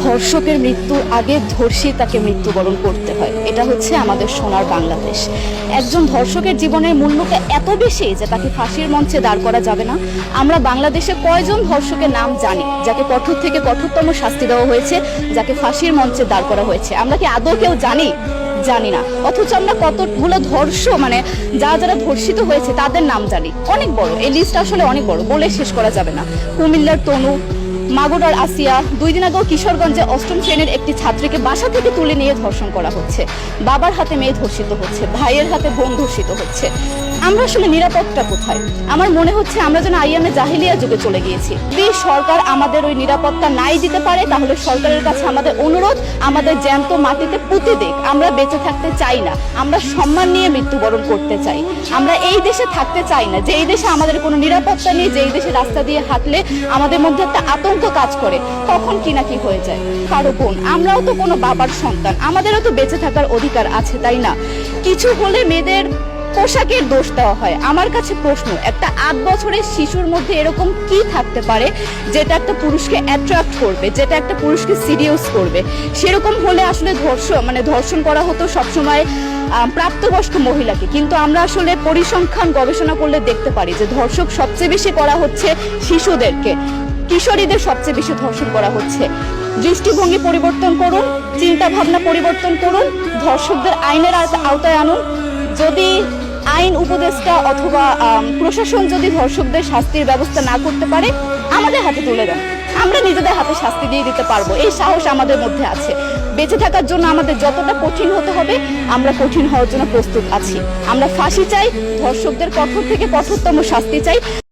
ধর্ষকের মৃত্যুর আগে ধর্ষী তাকে মৃত্যুবরণ করতে হয়। এটা হচ্ছে আমাদের সোনার বাংলাদেশ। একজন ধর্ষকের জীবনের মূল্যটা এত বেশি যে তাকে ফাঁসির মঞ্চে দাঁড় করা যাবে না। আমরা বাংলাদেশে কয়জন ধর্ষকের নাম জানি যাকে কঠোর থেকে কঠোরতম শাস্তি দেওয়া হয়েছে, যাকে ফাঁসির মঞ্চে দাঁড় করা হয়েছে? আমরা কি আদৌ কেউ জানি না। অথচ আমরা কতগুলো যারা ধর্ষিত হয়েছে তাদের নাম জানি। অনেক বড় এই লিস্ট, আসলে অনেক বড়, বলে শেষ করা যাবে না। কুমিল্লার তনু, মাগুরার আসিয়া, 2 দিন আগেও কিশোরগঞ্জে 8ম শ্রেণীর একটি ছাত্রীকে বাসা থেকে তুলে নিয়ে ধর্ষণ করা হচ্ছে। বাবার হাতে মেয়ে ধর্ষিত হচ্ছে, ভাইয়ের হাতে বোন ধর্ষিত হচ্ছে। আমরা আসলে নিরাপত্তা কোথায়? আমার মনে হচ্ছে আমরা যেন আইয়ামে জাহিলিয়া যুগে চলে গিয়েছি। যদি সরকার আমাদের ওই নিরাপত্তা নাই দিতে পারে, তাহলে সরকারের কাছে আমাদের অনুরোধ, আমাদের জ্যান্ত মাটিতে পুঁতে দিক। আমরা বেঁচে থাকতে চাই না, আমরা সম্মান নিয়ে মৃত্যুবরণ করতে চাই। আমরা এই দেশে থাকতে চাই না যে এই দেশে আমাদের কোনো নিরাপত্তা নেই, যে এই দেশে রাস্তা দিয়ে হাঁটলে আমাদের মধ্যে একটা আতঙ্ক কাজ করে, কখন কি না কি হয়ে যায়। কারো বোন, আমরাও তো কোনো বাবার সন্তান, আমাদেরও তো বেঁচে থাকার অধিকার আছে, তাই না? কিছু হলে মেয়েদের পোশাকের দোষ দেওয়া হয়। আমার কাছে প্রশ্ন, একটা 8 বছরের শিশুর মধ্যে এরকম কি থাকতে পারে যেটা একটা পুরুষকে অ্যাট্রাক্ট করবে, যেটা একটা পুরুষকে সিরিয়াস করবে? সেরকম হলে আসলে ধর্ষণ করা হতো সবসময় প্রাপ্তবয়স্ক মহিলাকে। কিন্তু আমরা আসলে পরিসংখ্যান গবেষণা করলে দেখতে পারি যে ধর্ষক সবচেয়ে বেশি করা হচ্ছে শিশুদেরকে, কিশোরীদের সবচেয়ে বেশি ধর্ষণ করা হচ্ছে। দৃষ্টিভঙ্গি পরিবর্তন করুন, চিন্তা ভাবনা পরিবর্তন করুন, ধর্ষকদের আইনের আওতায় আনুন। যদি আইন উপদেষ্টা অথবা প্রশাসন যদি ধর্ষকদের শাস্তির ব্যবস্থা না করতে পারে, আমাদের হাতে তুলে দেন, আমরা নিজেদের হাতে শাস্তি দিয়ে দিতে পারবো। এই সাহস আমাদের মধ্যে আছে। বেঁচে থাকার জন্য আমাদের যতটা কঠিন হতে হবে, আমরা কঠিন হওয়ার জন্য প্রস্তুত আছি। আমরা ফাঁসি চাই, ধর্ষকদের কঠোর থেকে কঠোরতম শাস্তি চাই।